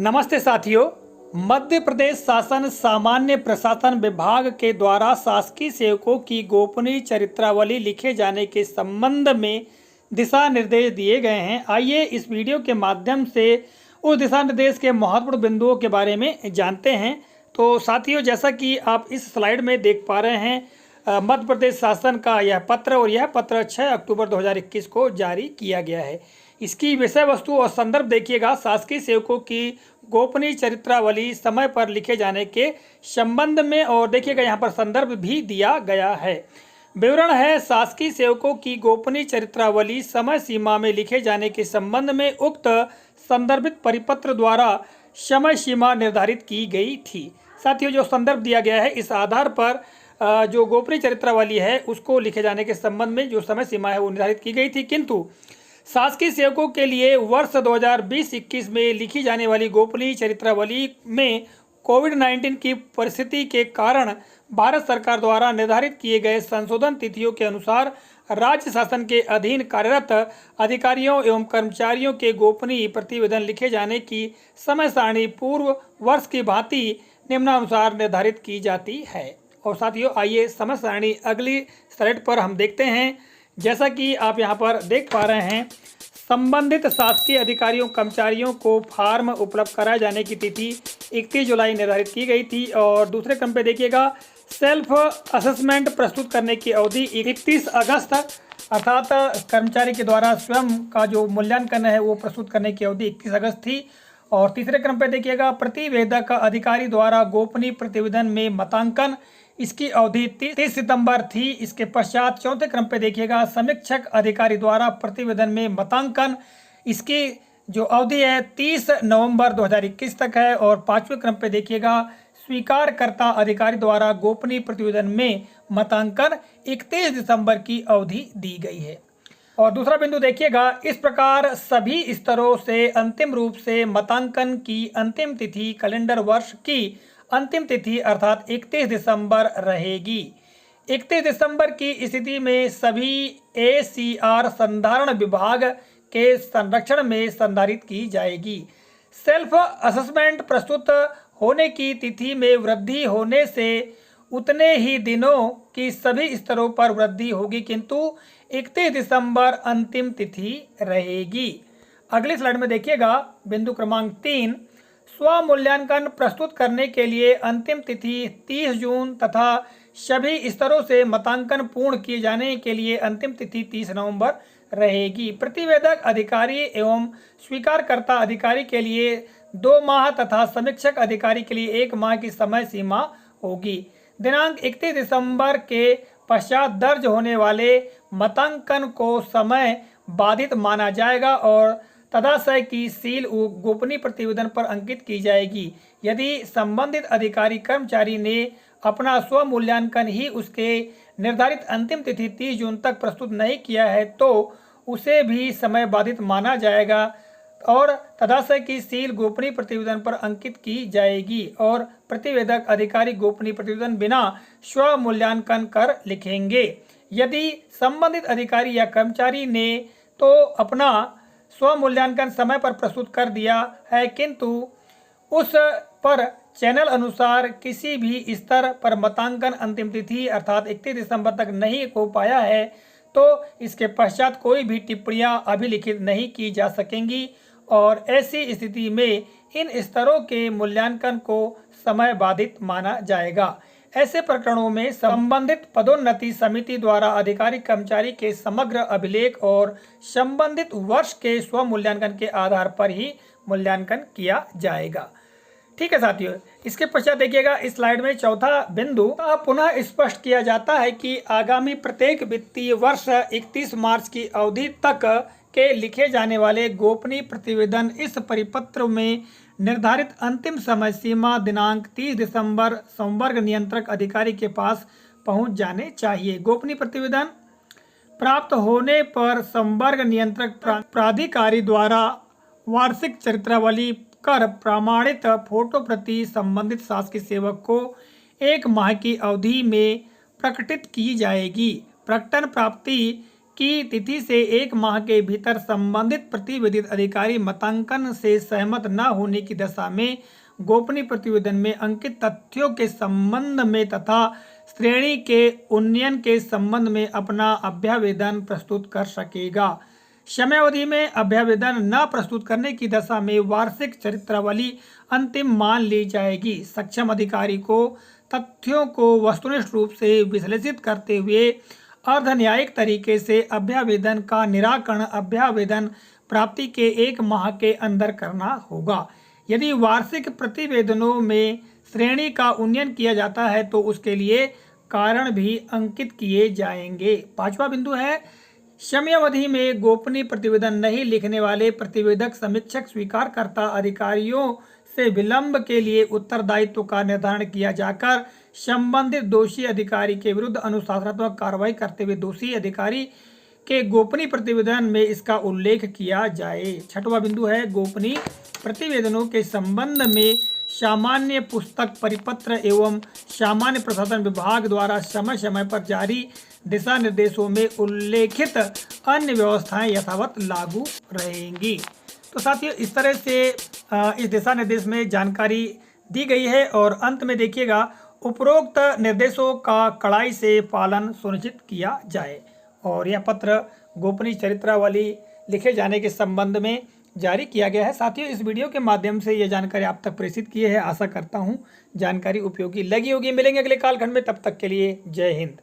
नमस्ते साथियों। मध्य प्रदेश शासन सामान्य प्रशासन विभाग के द्वारा शासकीय सेवकों की गोपनीय चरित्रावली लिखे जाने के संबंध में दिशा निर्देश दिए गए हैं। आइए इस वीडियो के माध्यम से उस दिशा निर्देश के महत्वपूर्ण बिंदुओं के बारे में जानते हैं। तो साथियों, जैसा कि आप इस स्लाइड में देख पा रहे हैं, मध्य प्रदेश शासन का यह पत्र और यह पत्र 6 अक्टूबर 2021 को जारी किया गया है। इसकी विषय वस्तु और संदर्भ देखिएगा। शासकीय सेवकों की गोपनीय चरित्रावली समय पर लिखे जाने के संबंध में, और देखिएगा यहाँ पर संदर्भ भी दिया गया है। विवरण है, शासकीय सेवकों की गोपनीय चरित्रावली समय सीमा में लिखे जाने के संबंध में उक्त संदर्भित परिपत्र द्वारा समय सीमा निर्धारित की गई थी। साथियों, जो संदर्भ दिया गया है, इस आधार पर जो गोपनीय चरित्रावली है उसको लिखे जाने के संबंध में जो समय सीमा है वो निर्धारित की गई थी, किंतु शासकीय सेवकों के लिए वर्ष 2020-21 में लिखी जाने वाली गोपनीय चरित्रावली में कोविड-19 की परिस्थिति के कारण भारत सरकार द्वारा निर्धारित किए गए संशोधन तिथियों के अनुसार राज्य शासन के अधीन कार्यरत अधिकारियों एवं कर्मचारियों के गोपनीय प्रतिवेदन लिखे जाने की समय सारणी पूर्व वर्ष की भांति निम्नानुसार निर्धारित की जाती है। और साथियों, आइए समय सारणी अगली स्लाइड पर हम देखते हैं। जैसा कि आप यहां पर देख पा रहे हैं, संबंधित शासकीय अधिकारियों कर्मचारियों को फार्म उपलब्ध कराए जाने की तिथि 31 जुलाई निर्धारित की गई थी। और दूसरे क्रम पे देखिएगा, सेल्फ असेसमेंट प्रस्तुत करने की अवधि 31 अगस्त अर्थात कर्मचारी के द्वारा स्वयं का जो मूल्यांकन है वो प्रस्तुत करने की अवधि 31 अगस्त थी। और तीसरे क्रम पे देखिएगा, प्रतिवेदक अधिकारी द्वारा गोपनीय प्रतिवेदन में मतांकन, इसकी अवधि 30 सितंबर थी। इसके पश्चात चौथे क्रम पे देखिएगा, समीक्षक अधिकारी द्वारा प्रतिवेदन में मतांकन, इसकी जो अवधि है 30 नवंबर 2021 तक है। और पांचवें क्रम पे देखिएगा, स्वीकारकर्ता अधिकारी द्वारा गोपनीय प्रतिवेदन में मतांकन 31 दिसंबर की अवधि दी गई है। और दूसरा बिंदु देखिएगा, इस प्रकार सभी स्तरों से अंतिम रूप से मतांकन की अंतिम तिथि कैलेंडर वर्ष की अंतिम तिथि अर्थात 31 दिसंबर रहेगी। 31 दिसंबर की स्थिति में सभी ACR संधारण विभाग के संरक्षण में संधारित की जाएगी। सेल्फ असेसमेंट प्रस्तुत होने की तिथि में वृद्धि होने से उतने ही दिनों की सभी स्तरों पर वृद्धि होगी, किंतु 31 दिसंबर अंतिम तिथि रहेगी। अगली स्लाइड में देखिएगा, बिंदु क्रमांक 3, स्वमूल्यांकन प्रस्तुत करने के लिए अंतिम तिथि 30 जून तथा सभी स्तरों से मतांकन पूर्ण किए जाने के लिए अंतिम तिथि 30 नवंबर रहेगी। प्रतिवेदक अधिकारी एवं स्वीकारकर्ता अधिकारी के लिए 2 माह तथा समीक्षक अधिकारी के लिए 1 माह की समय सीमा होगी। दिनांक 31 दिसंबर के पश्चात दर्ज होने वाले मतांकन को समय बाधित माना जाएगा और तदाशय की सील गोपनीय प्रतिवेदन पर अंकित की जाएगी। यदि संबंधित अधिकारी कर्मचारी ने अपना स्व मूल्यांकन ही उसके निर्धारित अंतिम तिथि 30 जून तक प्रस्तुत नहीं किया है तो उसे भी समय बाधित माना जाएगा और तदाशय की सील गोपनीय प्रतिवेदन पर अंकित की जाएगी और प्रतिवेदक अधिकारी गोपनीय प्रतिवेदन बिना स्व मूल्यांकन कर लिखेंगे। यदि संबंधित अधिकारी या कर्मचारी ने तो अपना स्व मूल्यांकन समय पर प्रस्तुत कर दिया है, किंतु उस पर चैनल अनुसार किसी भी स्तर पर मतांकन अंतिम तिथि अर्थात 31 दिसंबर तक नहीं हो पाया है, तो इसके पश्चात कोई भी टिप्पणियां अभिलिखित नहीं की जा सकेंगी और ऐसी स्थिति में इन स्तरों के मूल्यांकन को समय बाधित माना जाएगा। ऐसे प्रकरणों में संबंधित पदोन्नति समिति द्वारा अधिकारी कर्मचारी के समग्र अभिलेख और संबंधित वर्ष के स्व मूल्यांकन के आधार पर ही मूल्यांकन किया जाएगा। ठीक है साथियों, इसके पश्चात देखिएगा इस स्लाइड में चौथा बिंदु पुनः स्पष्ट किया जाता है कि आगामी प्रत्येक वित्तीय वर्ष 31 मार्च की अवधि तक के लिखे जाने वाले गोपनीय प्रतिवेदन इस परिपत्र में निर्धारित अंतिम समय सीमा दिनांक 30 दिसंबर संवर्ग नियंत्रक अधिकारी के पास पहुंच जाने चाहिए। गोपनीय प्रतिवेदन प्राप्त होने पर संवर्ग नियंत्रक प्राधिकारी द्वारा वार्षिक चरित्रावली कर प्रमाणित फोटो प्रति संबंधित शासकीय सेवक को 1 माह की अवधि में प्रकटित की जाएगी। प्रकटन प्राप्ति की तिथि से 1 माह के भीतर संबंधित प्रतिवेदित अधिकारी मतांकन से सहमत न होने की दशा में गोपनीय प्रतिवेदन में अंकित तथ्यों के संबंध में तथा श्रेणी के उन्नयन के संबंध में अपना अभ्यावेदन प्रस्तुत कर सकेगा। समयावधि में अभ्यावेदन न प्रस्तुत करने की दशा में वार्षिक चरित्रावली अंतिम मान ली जाएगी। सक्षम अधिकारी को तथ्यों को वस्तुनिष्ठ रूप से विश्लेषित करते हुए अर्धन्यायिक तरीके से अभ्यावेदन का निराकरण अभ्यावेदन प्राप्ति के 1 माह के अंदर करना होगा। यदि वार्षिक प्रतिवेदनों में श्रेणी का उन्नयन किया जाता है तो उसके लिए कारण भी अंकित किए जाएंगे। 5वां बिंदु है, समयावधि में गोपनीय प्रतिवेदन नहीं लिखने वाले प्रतिवेदक समीक्षक स्वीकारकर्ता अधिकारियों से विलंब के लिए उत्तरदायित्व का निर्धारण किया जाकर संबंधित दोषी अधिकारी के विरुद्ध अनुशासनात्मक कार्रवाई करते हुए दोषी अधिकारी के गोपनीय प्रतिवेदन में इसका उल्लेख किया जाए। 6वां बिंदु है, गोपनीय प्रतिवेदनों के संबंध में सामान्य पुस्तक परिपत्र एवं सामान्य प्रशासन विभाग द्वारा समय समय पर जारी दिशा निर्देशों में उल्लेखित अन्य व्यवस्थाएं यथावत लागू रहेंगी। तो साथियों, इस तरह से इस दिशा निर्देश में जानकारी दी गई है और अंत में देखिएगा, उपरोक्त निर्देशों का कड़ाई से पालन सुनिश्चित किया जाए। और यह पत्र गोपनीय चरित्रावली लिखे जाने के संबंध में जारी किया गया है। साथियों, इस वीडियो के माध्यम से यह जानकारी आप तक प्रेषित की है। आशा करता हूं जानकारी उपयोगी लगी होगी। मिलेंगे अगले कालखंड में, तब तक के लिए जय हिंद।